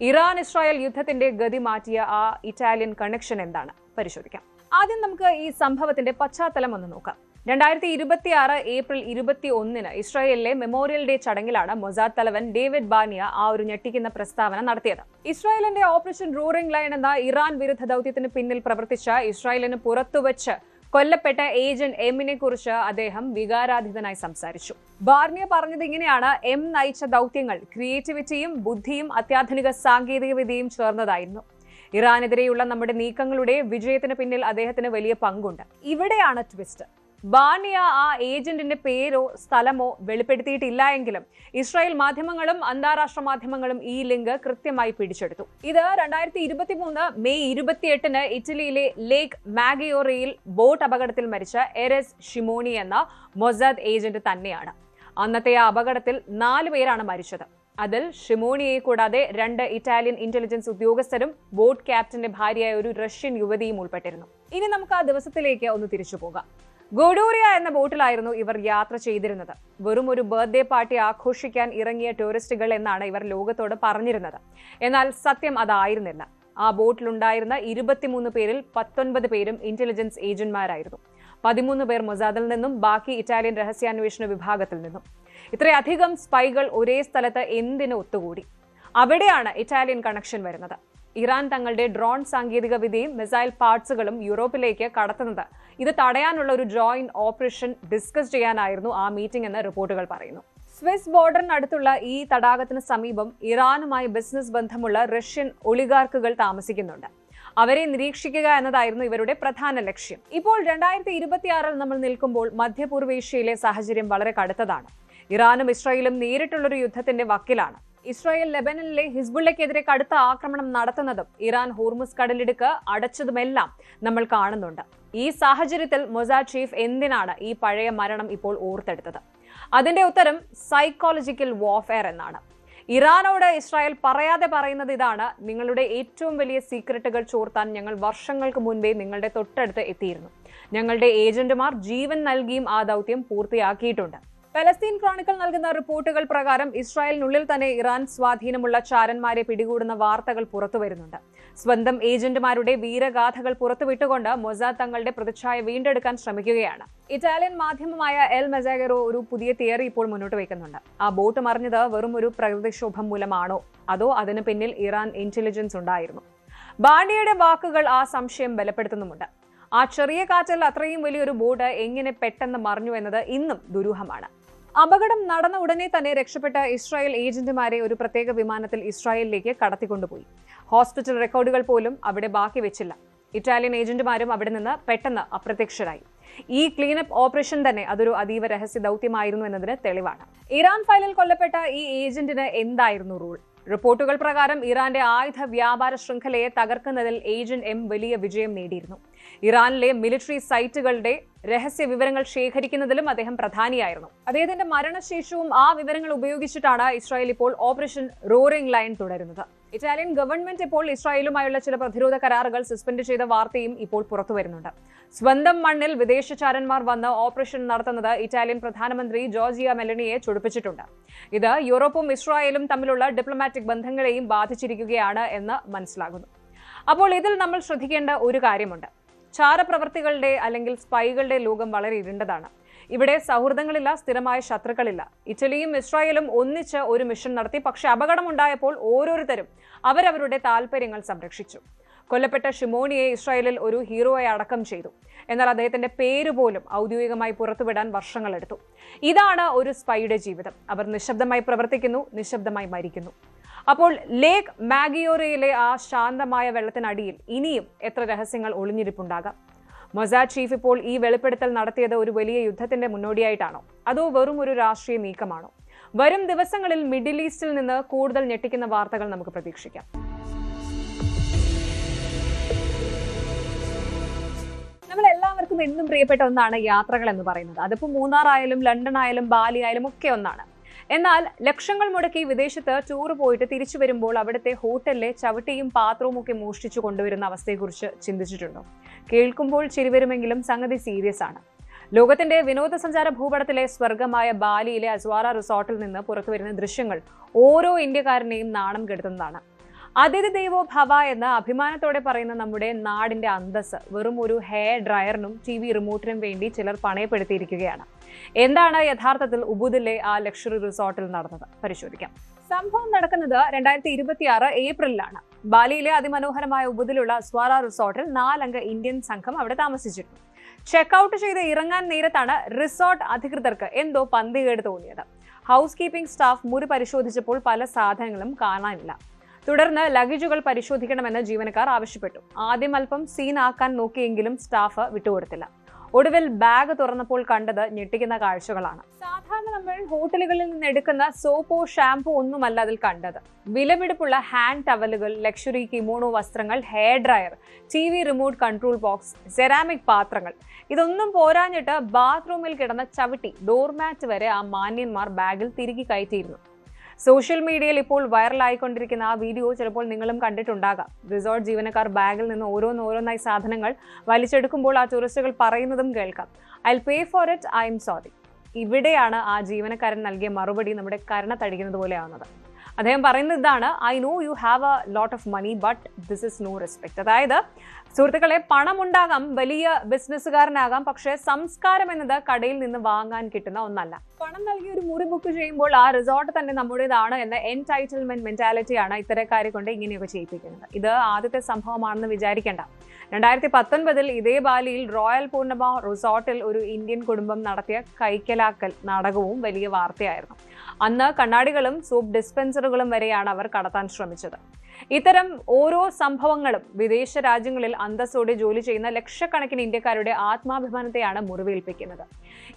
ഇറാൻ ഇസ്രായേൽ യുദ്ധത്തിന്റെ ഗതി മാറ്റിയ ആ ഇറ്റാലിയൻ കണക്ഷൻ എന്താണ്? പരിശോധിക്കാം. ആദ്യം നമുക്ക് ഈ സംഭവത്തിന്റെ പശ്ചാത്തലം ഒന്ന് നോക്കാം. 2026 ഏപ്രിൽ 21 ഇസ്രായേലിലെ മെമ്മോറിയൽ ഡേ ചടങ്ങിലാണ് മൊസാദ് തലവൻ ഡേവിഡ് ബാർണിയ ആ ഒരു ഞെട്ടിക്കുന്ന പ്രസ്താവന നടത്തിയത്. ഇസ്രായേലിന്റെ ഓപ്പറേഷൻ റൂറിംഗ് ലയൺ എന്ന ഇറാൻ വിരുദ്ധ ദൌത്യത്തിന് പിന്നിൽ പ്രവർത്തിച്ച ഇസ്രായേലിന് പുറത്തുവച്ച് കൊല്ലപ്പെട്ട ഏജന്റ് എമ്മിനെ കുറിച്ച് അദ്ദേഹം വികാരാധീതനായി സംസാരിച്ചു. ബാർണിയ പറഞ്ഞത് ഇങ്ങനെയാണ്: എം നയിച്ച ദൌത്യങ്ങൾ ക്രിയേറ്റിവിറ്റിയും ബുദ്ധിയും അത്യാധുനിക സാങ്കേതിക വിദ്യയും ചേർന്നതായിരുന്നു. ഇറാനെതിരെയുള്ള നമ്മുടെ നീക്കങ്ങളുടെ വിജയത്തിന് പിന്നിൽ അദ്ദേഹത്തിന് വലിയ പങ്കുണ്ട്. ഇവിടെയാണ് ട്വിസ്റ്റ്. ബാർണിയ ആ ഏജന്റിന്റെ പേരോ സ്ഥലമോ വെളിപ്പെടുത്തിയിട്ടില്ല എങ്കിലും ഇസ്രായേൽ മാധ്യമങ്ങളും അന്താരാഷ്ട്ര മാധ്യമങ്ങളും ഈ ലിങ്ക് കൃത്യമായി പിടിച്ചെടുത്തു. ഇത് 2023 മെയ് 28 ഇറ്റലിയിലെ ലേക്ക് മാഗിയോറയിൽ ബോട്ട് അപകടത്തിൽ മരിച്ച എറസ് ഷിമോണി എന്ന മൊസാദ് ഏജന്റ് തന്നെയാണ്. അന്നത്തെ ആ അപകടത്തിൽ 4 പേരാണ് മരിച്ചത്. അതിൽ ഷിമോണിയെ കൂടാതെ 2 ഇറ്റാലിയൻ ഇന്റലിജൻസ് ഉദ്യോഗസ്ഥരും ബോട്ട് ക്യാപ്റ്റന്റെ ഭാര്യയായ ഒരു റഷ്യൻ യുവതിയും ഉൾപ്പെട്ടിരുന്നു. ഇനി നമുക്ക് ആ ദിവസത്തിലേക്ക് ഒന്ന് തിരിച്ചു പോകാം. ഗോഡൂറിയ എന്ന ബോട്ടിലായിരുന്നു ഇവർ യാത്ര ചെയ്തിരുന്നത്. വെറും ഒരു ബർത്ത്ഡേ പാർട്ടി ആഘോഷിക്കാൻ ഇറങ്ങിയ ടൂറിസ്റ്റുകൾ എന്നാണ് ഇവർ ലോകത്തോട് പറഞ്ഞിരുന്നത്. എന്നാൽ സത്യം അതായിരുന്നില്ല. ആ ബോട്ടിലുണ്ടായിരുന്ന 23 പേരിൽ 19 പേരും ഇന്റലിജൻസ് ഏജന്റ്മാരായിരുന്നു. 13 പേർ മൊസാദിൽ നിന്നും, ബാക്കി ഇറ്റാലിയൻ രഹസ്യാന്വേഷണ വിഭാഗത്തിൽ നിന്നും. ഇത്രയധികം സ്പൈകൾ ഒരേ സ്ഥലത്ത് എന്തിനു ഒത്തുകൂടി? അവിടെയാണ് ഇറ്റാലിയൻ കണക്ഷൻ വരുന്നത്. ഇറാൻ തങ്ങളുടെ ഡ്രോൺ സാങ്കേതിക വിദ്യയും മിസൈൽ പാർട്സുകളും യൂറോപ്പിലേക്ക് കടത്തുന്നത് ഇത് തടയാനുള്ള ഒരു ജോയിന്റ് ഓപ്പറേഷൻ ഡിസ്കസ് ചെയ്യാനായിരുന്നു ആ മീറ്റിംഗ് എന്ന് റിപ്പോർട്ടുകൾ പറയുന്നു. സ്വിസ് ബോർഡറിനടുത്തുള്ള ഈ തടാകത്തിന് സമീപം ഇറാനുമായി ബിസിനസ് ബന്ധമുള്ള റഷ്യൻ ഒളിഗാർക്കുകൾ താമസിക്കുന്നുണ്ട്. അവരെ നിരീക്ഷിക്കുക എന്നതായിരുന്നു ഇവരുടെ പ്രധാന ലക്ഷ്യം. ഇപ്പോൾ 2026 നമ്മൾ നിൽക്കുമ്പോൾ മധ്യപൂർവേഷ്യയിലെ സാഹചര്യം വളരെ കടുത്തതാണ്. ഇറാനും ഇസ്രായേലും നേരിട്ടുള്ളൊരു യുദ്ധത്തിന്റെ വക്കിലാണ്. ഇസ്രായേൽ ലെബനനിലെ ഹിസ്ബുള്ളയ്ക്കെതിരെ കടുത്ത ആക്രമണം നടത്തുന്നതും ഇറാൻ ഹോർമുസ് കടലിടുക്ക് അടച്ചതുമെല്ലാം നമ്മൾ കാണുന്നുണ്ട്. ഈ സാഹചര്യത്തിൽ മൊസാദ് ചീഫ് എന്തിനാണ് ഈ പഴയ മരണം ഇപ്പോൾ ഓർത്തെടുത്തത്? അതിന്റെ ഉത്തരം സൈക്കോളജിക്കൽ വാർഫെയർ എന്നാണ്. ഇറാനോട് ഇസ്രായേൽ പറയാതെ പറയുന്നത് ഇതാണ്: നിങ്ങളുടെ ഏറ്റവും വലിയ സീക്രട്ടുകൾ ചോർത്താൻ ഞങ്ങൾ വർഷങ്ങൾക്ക് മുൻപേ നിങ്ങളുടെ തൊട്ടടുത്ത് എത്തിയിരുന്നു. ഞങ്ങളുടെ ഏജന്റുമാർ ജീവൻ നൽകിയും ആ ദൗത്യം പൂർത്തിയാക്കിയിട്ടുണ്ട്. പലസ്തീൻ ക്രോണിക്കൽ നൽകുന്ന റിപ്പോർട്ടുകൾ പ്രകാരം ഇസ്രായേലിനുള്ളിൽ തന്നെ ഇറാൻ സ്വാധീനമുള്ള ചാരന്മാരെ പിടികൂടുന്ന വാർത്തകൾ പുറത്തുവരുന്നുണ്ട്. സ്വന്തം ഏജന്റുമാരുടെ വീരഗാഥകൾ പുറത്തുവിട്ടുകൊണ്ട് മൊസാദ് തങ്ങളുടെ പ്രതിച്ഛായ വീണ്ടെടുക്കാൻ ശ്രമിക്കുകയാണ്. ഇറ്റാലിയൻ മാധ്യമമായ എൽ മെസാഗറോ ഒരു പുതിയ തിയറി ഇപ്പോൾ മുന്നോട്ട് വയ്ക്കുന്നുണ്ട്. ആ ബോട്ട് മറിഞ്ഞത് വെറും ഒരു പ്രകൃതിക്ഷോഭം മൂലമാണോ, അതോ അതിന് പിന്നിൽ ഇറാൻ ഇന്റലിജൻസ് ഉണ്ടായിരുന്നു? ബാർണിയയുടെ വാക്കുകൾ ആ സംശയം ബലപ്പെടുത്തുന്നുമുണ്ട്. ആ ചെറിയ കാറ്റിൽ അത്രയും വലിയൊരു ബോട്ട് എങ്ങനെ പെട്ടെന്ന് മറിഞ്ഞു എന്നത് ഇന്നും ദുരൂഹമാണ്. അപകടം നടന്ന ഉടനെ തന്നെ രക്ഷപ്പെട്ട ഇസ്രായേൽ ഏജന്റുമാരെ ഒരു പ്രത്യേക വിമാനത്തിൽ ഇസ്രായേലിലേക്ക് കടത്തിക്കൊണ്ടുപോയി. ഹോസ്പിറ്റൽ റെക്കോർഡുകൾ പോലും അവിടെ ബാക്കി വെച്ചില്ല. ഇറ്റാലിയൻ ഏജന്റുമാരും അവിടെ നിന്ന് പെട്ടെന്ന് അപ്രത്യക്ഷരായി. ഈ ക്ലീനപ്പ് ഓപ്പറേഷൻ തന്നെ അതൊരു അതീവ രഹസ്യ ദൗത്യമായിരുന്നു എന്നതിന് തെളിവാണ്. ഇറാൻ ഫയലിൽ കൊല്ലപ്പെട്ട ഈ ഏജന്റിന് എന്തായിരുന്നു റൂൾ? റിപ്പോർട്ടുകൾ പ്രകാരം ഇറാന്റെ ആയുധ വ്യാപാര ശൃംഖലയെ തകർക്കുന്നതിൽ ഏജന്റ് എം വലിയ വിജയം നേടിയിരുന്നു. ഇറാനിലെ മിലിറ്ററി സൈറ്റുകളുടെ രഹസ്യ വിവരങ്ങൾ ശേഖരിക്കുന്നതിലും അദ്ദേഹം പ്രധാനിയായിരുന്നു. അദ്ദേഹത്തിന്റെ മരണശേഷവും ആ വിവരങ്ങൾ ഉപയോഗിച്ചിട്ടാണ് ഇസ്രായേൽ ഇപ്പോൾ ഓപ്പറേഷൻ റോറിംഗ് ലൈൻ തുടരുന്നത്. ഇറ്റാലിയൻ ഗവൺമെന്റ് ഇപ്പോൾ ഇസ്രായേലുമായുള്ള ചില പ്രതിരോധ കരാറുകൾ സസ്പെൻഡ് ചെയ്ത വാർത്തയും ഇപ്പോൾ പുറത്തു വരുന്നുണ്ട്. സ്വന്തം മണ്ണിൽ വിദേശചാരന്മാർ വന്ന് ഓപ്പറേഷൻ നടത്തുന്നത് ഇറ്റാലിയൻ പ്രധാനമന്ത്രി ജോർജിയ മെലണിയെ ചൊടിപ്പിച്ചിട്ടുണ്ട്. ഇത് യൂറോപ്പും ഇസ്രായേലും തമ്മിലുള്ള ഡിപ്ലോമാറ്റിക് ബന്ധങ്ങളെയും ബാധിച്ചിരിക്കുകയാണ് എന്ന് മനസ്സിലാകുന്നു. അപ്പോൾ ഇതിൽ നമ്മൾ ശ്രദ്ധിക്കേണ്ട ഒരു കാര്യമുണ്ട്. ചാരപ്രവർത്തികളുടെ അല്ലെങ്കിൽ സ്പൈകളുടെ ലോകം വളരെ ഇരുണ്ടതാണ്. ഇവിടെ സൗഹൃദങ്ങളില്ല, സ്ഥിരമായ ശത്രുക്കളില്ല. ഇറ്റലിയും ഇസ്രായേലും ഒന്നിച്ച് ഒരു മിഷൻ നടത്തി. പക്ഷെ അപകടമുണ്ടായപ്പോൾ ഓരോരുത്തരും അവരവരുടെ താല്പര്യങ്ങൾ സംരക്ഷിച്ചു. കൊല്ലപ്പെട്ട ഷിമോണിയെ ഇസ്രായേലിൽ ഒരു ഹീറോയെ അടക്കം ചെയ്തു. എന്നാൽ അദ്ദേഹത്തിന്റെ പേര് പോലും ഔദ്യോഗികമായി പുറത്തുവിടാൻ വർഷങ്ങളെടുത്തു. ഇതാണ് ഒരു സ്പൈയുടെ ജീവിതം. അവർ നിശബ്ദമായി പ്രവർത്തിക്കുന്നു, നിശബ്ദമായി മരിക്കുന്നു. അപ്പോൾ ലേക്ക് മാഗിയോറയിലെ ആ ശാന്തമായ വെള്ളത്തിനടിയിൽ ഇനിയും എത്ര രഹസ്യങ്ങൾ ഒളിഞ്ഞിരിപ്പുണ്ടാകാം? മൊസാഡ് ചീഫ് ഇപ്പോൾ ഈ വെളിപ്പെടുത്തൽ നടത്തിയത് ഒരു വലിയ യുദ്ധത്തിന്റെ മുന്നോടിയായിട്ടാണോ, അതോ വെറും ഒരു രാഷ്ട്രീയ നീക്കമാണോ? വരും ദിവസങ്ങളിൽ മിഡിൽ ഈസ്റ്റിൽ നിന്ന് കൂടുതൽ ഞെട്ടിക്കുന്ന വാർത്തകൾ നമുക്ക് പ്രതീക്ഷിക്കാം. നമ്മൾ എല്ലാവർക്കും എന്നും പ്രിയപ്പെട്ട ഒന്നാണ് യാത്രകൾ എന്ന് പറയുന്നത്. അതിപ്പോൾ മൂന്നാർ ആയാലും ലണ്ടൻ ആയാലും ബാലി ആയാലും ഒക്കെ ഒന്നാണ്. എന്നാൽ ലക്ഷങ്ങൾ മുടക്കി വിദേശത്ത് ടൂർ പോയിട്ട് തിരിച്ചു വരുമ്പോൾ അവിടുത്തെ ഹോട്ടലിലെ ചവിട്ടിയും പാത്രവും ഒക്കെ മോഷ്ടിച്ചു കൊണ്ടുവരുന്ന അവസ്ഥയെക്കുറിച്ച് ചിന്തിച്ചിട്ടുണ്ടോ? കേൾക്കുമ്പോൾ ചിരിവരുമെങ്കിലും സംഗതി സീരിയസ് ആണ്. ലോകത്തിന്റെ വിനോദസഞ്ചാര ഭൂപടത്തിലെ സ്വർഗമായ ബാലിയിലെ അസ്വാറ റിസോർട്ടിൽ നിന്ന് പുറത്തുവരുന്ന ദൃശ്യങ്ങൾ ഓരോ ഇന്ത്യക്കാരനെയും നാണം കെടുത്തുന്നതാണ്. അതിഥി ദേവോ ഭവ എന്ന് അഭിമാനത്തോടെ പറയുന്ന നമ്മുടെ നാടിന്റെ അന്തസ് വെറും ഒരു ഹെയർ ഡ്രയറിനും TV റിമോട്ടിനും വേണ്ടി ചിലർ പണയപ്പെടുത്തിയിരിക്കുകയാണ്. എന്താണ് യഥാർത്ഥത്തിൽ ഉബുദിലെ ആ ലക്ഷറി റിസോർട്ടിൽ നടന്നത്? പരിശോധിക്കാം. സംഭവം നടക്കുന്നത് 2026 ഏപ്രിലാണ്. ബാലിയിലെ അതിമനോഹരമായ ഉബുദിലുള്ള അസ്വാറ റിസോർട്ടിൽ 4 അംഗ ഇന്ത്യൻ സംഘം അവിടെ താമസിച്ചിരുന്നു. ചെക്ക്ഔട്ട് ചെയ്ത് ഇറങ്ങാൻ നേരത്താണ് റിസോർട്ട് അധികൃതർക്ക് എന്തോ പന്തികേട് തോന്നിയത്. ഹൗസ് കീപ്പിംഗ് സ്റ്റാഫ് മുറി പരിശോധിച്ചപ്പോൾ പല സാധനങ്ങളും കാണാനില്ല. തുടർന്ന് ലഗേജുകൾ പരിശോധിക്കണമെന്ന് ജീവനക്കാർ ആവശ്യപ്പെട്ടു. ആദ്യം അല്പം സീനാക്കാൻ നോക്കിയെങ്കിലും സ്റ്റാഫ് വിട്ടുകൊടുത്തില്ല. ഒടുവിൽ ബാഗ് തുറന്നപ്പോൾ കണ്ടത് ഞെട്ടിക്കുന്ന കാഴ്ചകളാണ്. സാധാരണ നമ്മൾ ഹോട്ടലുകളിൽ നിന്ന് എടുക്കുന്ന സോപ്പോ ഷാംപൂ ഒന്നുമല്ല അതിൽ കണ്ടത്. വിലപിടിപ്പുള്ള ഹാൻഡ് ടവലുകൾ, ലക്ഷറി കിമോണോ വസ്ത്രങ്ങൾ, hair dryer, TV remote control box, ceramic പാത്രങ്ങൾ. ഇതൊന്നും പോരാഞ്ഞിട്ട് ബാത്റൂമിൽ കിടന്ന ചവിട്ടി, ഡോർമാറ്റ് വരെ ആ മാന്യന്മാർ ബാഗിൽ തിരികെ കയറ്റിയിരുന്നു. സോഷ്യൽ മീഡിയയിൽ ഇപ്പോൾ വൈറലായിക്കൊണ്ടിരിക്കുന്ന ആ വീഡിയോ ചിലപ്പോൾ നിങ്ങളും കണ്ടിട്ടുണ്ടാകാം. റിസോർട്ട് ജീവനക്കാർ ബാഗിൽ നിന്ന് ഓരോന്നായി സാധനങ്ങൾ വലിച്ചെടുക്കുമ്പോൾ ആ ടൂറിസ്റ്റുകൾ പറയുന്നതും കേൾക്കാം, "I'll pay for it, I'm sorry." ഇവിടെയാണ് ആ ജീവനക്കാരൻ നൽകിയ മറുപടി നമ്മുടെ കരണ തടിക്കുന്നത് പോലെയാവുന്നത്. അദ്ദേഹം പറയുന്നത് ഇതാണ്: "I know you have a lot of money, but this is no respect." അതായത് സുഹൃത്തുക്കളെ, പണമുണ്ടാകാം, വലിയ ബിസിനസ്സുകാരനാകാം, പക്ഷേ സംസ്കാരം എന്നത് കടയിൽ നിന്ന് വാങ്ങാൻ കിട്ടുന്ന ഒന്നല്ല. പണം നൽകി ഒരു മുറി ബുക്ക് ചെയ്യുമ്പോൾ ആ റിസോർട്ട് തന്നെ നമ്മുടേതാണ് എന്ന എൻടൈറ്റിൽമെന്റ് മെന്റാലിറ്റിയാണ് ഇത്തരക്കാരെ കൊണ്ട് ഇങ്ങനെയൊക്കെ ചെയ്യിപ്പിക്കുന്നത്. ഇത് ആദ്യത്തെ സംഭവമാണെന്ന് വിചാരിക്കേണ്ട. 2019 ഇതേ ബാലിയിൽ റോയൽ പൂർണിമ റിസോർട്ടിൽ ഒരു ഇന്ത്യൻ കുടുംബം നടത്തിയ കൈക്കലാക്കൽ നാടകവും വലിയ വാർത്തയായിരുന്നു. അന്ന് കണ്ണാടികളും സോപ്പ് ഡിസ്പെൻസറുകളും വരെയാണ് അവർ കടത്താൻ ശ്രമിച്ചത്. ഇത്തരം ഓരോ സംഭവങ്ങളും വിദേശ രാജ്യങ്ങളിൽ അന്തസ്സോടെ ജോലി ചെയ്യുന്ന ലക്ഷക്കണക്കിന് ഇന്ത്യക്കാരുടെ ആത്മാഭിമാനത്തെയാണ് മുറിവേൽപ്പിക്കുന്നത്.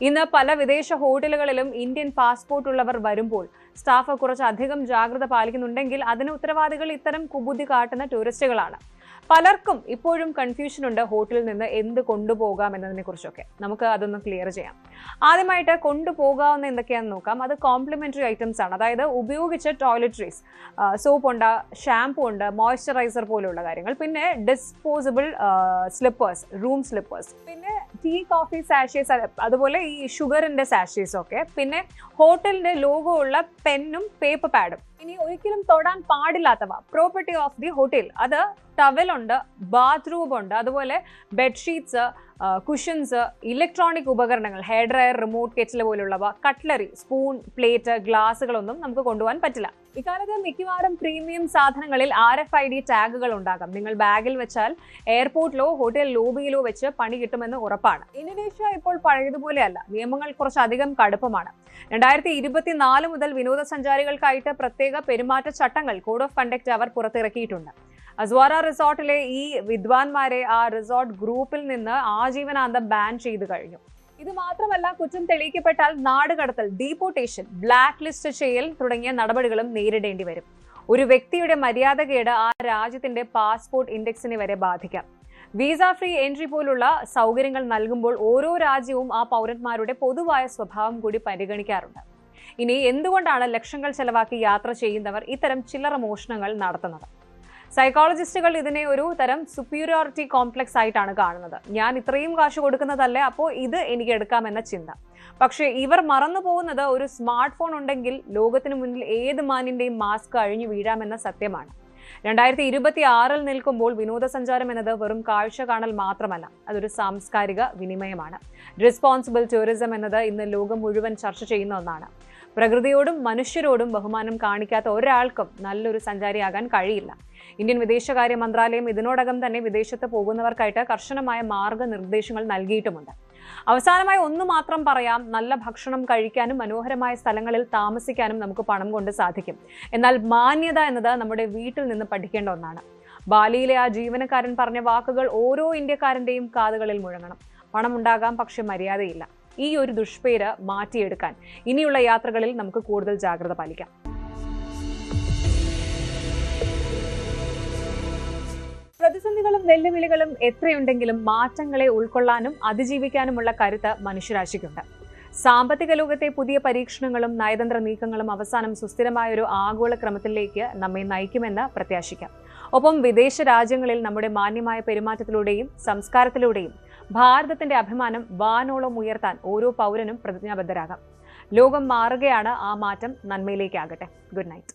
ഇന്ന് പല വിദേശ ഹോട്ടലുകളിലും ഇന്ത്യൻ പാസ്പോർട്ട് ഉള്ളവർ വരുമ്പോൾ സ്റ്റാഫ് കുറച്ചധികം ജാഗ്രത പാലിക്കുന്നുണ്ടെങ്കിൽ അതിന് ഉത്തരവാദികൾ ഇത്തരം കുബുദ്ധി കാട്ടുന്ന ടൂറിസ്റ്റുകളാണ്. പലർക്കും ഇപ്പോഴും കൺഫ്യൂഷൻ ഉണ്ട് ഹോട്ടലിൽ നിന്ന് എന്ത് കൊണ്ടുപോകാം എന്നതിനെ കുറിച്ചൊക്കെ. നമുക്ക് അതൊന്ന് ക്ലിയർ ചെയ്യാം. ആദ്യമായിട്ട് കൊണ്ടുപോകാവുന്ന എന്തൊക്കെയാണെന്ന് നോക്കാം. അത് കോംപ്ലിമെന്ററി ഐറ്റംസ് ആണ്. അതായത് ഉപയോഗിച്ച ടോയ്ലറ്ററീസ്, സോപ്പ് ഉണ്ട്, ഷാംപൂ ഉണ്ട്, മോയ്സ്ചറൈസർ പോലുള്ള കാര്യങ്ങൾ, പിന്നെ ഡിസ്പോസിബിൾ സ്ലിപ്പേഴ്സ്, റൂം സ്ലിപ്പേഴ്സ്, പിന്നെ ടീ കോഫി സാഷേസ്, അതുപോലെ ഈ ഷുഗറിന്റെ സാഷേസ് ഒക്കെ, പിന്നെ ഹോട്ടലിന്റെ ലോഗോ ഉള്ള പെന്നും പേപ്പർ പാഡും. ഇനി ഒരിക്കലും തൊടാൻ പാടില്ലാത്തവ, പ്രോപ്പർട്ടി ഓഫ് ദി ഹോട്ടൽ, അത് ടവലുണ്ട്, ബാത്റൂം ഉണ്ട്, അതുപോലെ ബെഡ്ഷീറ്റ്സ്, കുഷൻസ്, ഇലക്ട്രോണിക് ഉപകരണങ്ങൾ, ഹെയർ ഡ്രയർ, റിമോട്ട് കെറ്റിൽ പോലുള്ളവ, കട്ട്ലറി, സ്പൂൺ, പ്ലേറ്റ്, ഗ്ലാസുകളൊന്നും നമുക്ക് കൊണ്ടുപോകാൻ പറ്റില്ല. ഇക്കാലത്ത് മിക്കവാറും പ്രീമിയം സാധനങ്ങളിൽ RFID ടാഗുകൾ ഉണ്ടാകാം. നിങ്ങൾ ബാഗിൽ വെച്ചാൽ എയർപോർട്ടിലോ ഹോട്ടൽ ലോബിയിലോ വെച്ച് പണി കിട്ടുമെന്ന് ഉറപ്പാണ്. ഇന്തോനേഷ്യ ഇപ്പോൾ പഴയതുപോലെയല്ല. നിയമങ്ങൾ കുറച്ചധികം കടുപ്പമാണ്. 2024 മുതൽ വിനോദസഞ്ചാരികൾക്കായിട്ട് പ്രത്യേക പെരുമാറ്റച്ചട്ടങ്ങൾ, കോഡ് ഓഫ് കണ്ടക്ട് അവർ പുറത്തിറക്കിയിട്ടുണ്ട്. അസ്വാറ റിസോർട്ടിലെ ഈ വിദ്വാൻമാരെ ആ റിസോർട്ട് ഗ്രൂപ്പിൽ നിന്ന് ആജീവനാന്തം ബാൻ ചെയ്തു കഴിഞ്ഞു. ഇത് മാത്രമല്ല, കുറ്റം തെളിയിക്കപ്പെട്ടാൽ നാടുകടത്തൽ, ഡീപ്പോർട്ടേഷൻ, ബ്ലാക്ക് ലിസ്റ്റ് ചെയ്യൽ തുടങ്ങിയ നടപടികളും നേരിടേണ്ടി വരും. ഒരു വ്യക്തിയുടെ മര്യാദകേട് ആ രാജ്യത്തിന്റെ പാസ്പോർട്ട് ഇൻഡെക്സിനെ വരെ ബാധിക്കാം. വിസ ഫ്രീ എൻട്രി പോലുള്ള സൗകര്യങ്ങൾ നൽകുമ്പോൾ ഓരോ രാജ്യവും ആ പൗരന്മാരുടെ പൊതുവായ സ്വഭാവം കൂടി പരിഗണിക്കാറുണ്ട്. ഇനി എന്തുകൊണ്ടാണ് ലക്ഷങ്ങൾ ചെലവാക്കി യാത്ര ചെയ്യുന്നവർ ഇത്തരം ചില്ലറ മോഷണങ്ങൾ നടത്തുന്നത്? സൈക്കോളജിസ്റ്റുകൾ ഇതിനെ ഒരു തരം സുപ്പീരിയോറിറ്റി കോംപ്ലക്സ് ആയിട്ടാണ് കാണുന്നത്. ഞാൻ ഇത്രയും കാശ് കൊടുക്കുന്നതല്ലേ, അപ്പോൾ ഇത് എനിക്ക് എടുക്കാമെന്ന ചിന്ത. പക്ഷേ ഇവർ മറന്നു പോകുന്നത് ഒരു സ്മാർട്ട് ഫോൺ ഉണ്ടെങ്കിൽ ലോകത്തിന് മുന്നിൽ ഏത് മാനിന്റെയും മാസ്ക് അഴിഞ്ഞു വീഴാമെന്ന സത്യമാണ്. 2026 നിൽക്കുമ്പോൾ വിനോദസഞ്ചാരം എന്നത് വെറും കാഴ്ച കാണൽ മാത്രമല്ല, അതൊരു സാംസ്കാരിക വിനിമയമാണ്. റെസ്പോൺസിബിൾ ടൂറിസം എന്നത് ഇന്ന് ലോകം മുഴുവൻ ചർച്ച ചെയ്യുന്ന ഒന്നാണ്. പ്രകൃതിയോടും മനുഷ്യരോടും ബഹുമാനം കാണിക്കാത്ത ഒരാൾക്കും നല്ലൊരു സഞ്ചാരിയാകാൻ കഴിയില്ല. ഇന്ത്യൻ വിദേശകാര്യ മന്ത്രാലയം ഇതിനോടകം തന്നെ വിദേശത്ത് പോകുന്നവർക്കായിട്ട് കർശനമായ മാർഗനിർദ്ദേശങ്ങൾ നൽകിയിട്ടുമുണ്ട്. അവസാനമായി ഒന്ന് മാത്രം പറയാം, നല്ല ഭക്ഷണം കഴിക്കാനും മനോഹരമായ സ്ഥലങ്ങളിൽ താമസിക്കാനും നമുക്ക് പണം കൊണ്ട് സാധിക്കും. എന്നാൽ മാന്യത എന്നത് നമ്മുടെ വീട്ടിൽ നിന്ന് പഠിക്കേണ്ട ഒന്നാണ്. ബാലിയിലെ ആ ജീവനക്കാരൻ പറഞ്ഞ വാക്കുകൾ ഓരോ ഇന്ത്യക്കാരന്റെയും കാതുകളിൽ മുഴങ്ങണം. പണമുണ്ടാകാം, പക്ഷെ മര്യാദയില്ല. ഈ ഒരു ദുഷ്പേര് മാറ്റിയെടുക്കാൻ ഇനിയുള്ള യാത്രകളിൽ നമുക്ക് കൂടുതൽ ജാഗ്രത പാലിക്കാം. പ്രതിസന്ധികളും വെല്ലുവിളികളും എത്രയുണ്ടെങ്കിലും മാറ്റങ്ങളെ ഉൾക്കൊള്ളാനും അതിജീവിക്കാനുമുള്ള കരുത്ത് മനുഷ്യരാശിക്കുണ്ട്. സാമ്പത്തിക ലോകത്തെ പുതിയ പരീക്ഷണങ്ങളും നയതന്ത്ര നീക്കങ്ങളും അവസാനം സുസ്ഥിരമായ ഒരു ആഗോള ക്രമത്തിലേക്ക് നമ്മെ നയിക്കുമെന്ന് പ്രത്യാശിക്കാം. ഒപ്പം വിദേശ രാജ്യങ്ങളിൽ നമ്മുടെ മാന്യമായ പെരുമാറ്റത്തിലൂടെയും സംസ്കാരത്തിലൂടെയും ഭാരതത്തിന്റെ അഭിമാനം വാനോളം ഉയർത്താൻ ഓരോ പൗരനും പ്രതിജ്ഞാബദ്ധരാകാം. ലോകം മാറുകയാണ്, ആ മാറ്റം നന്മയിലേക്കാകട്ടെ. Good night.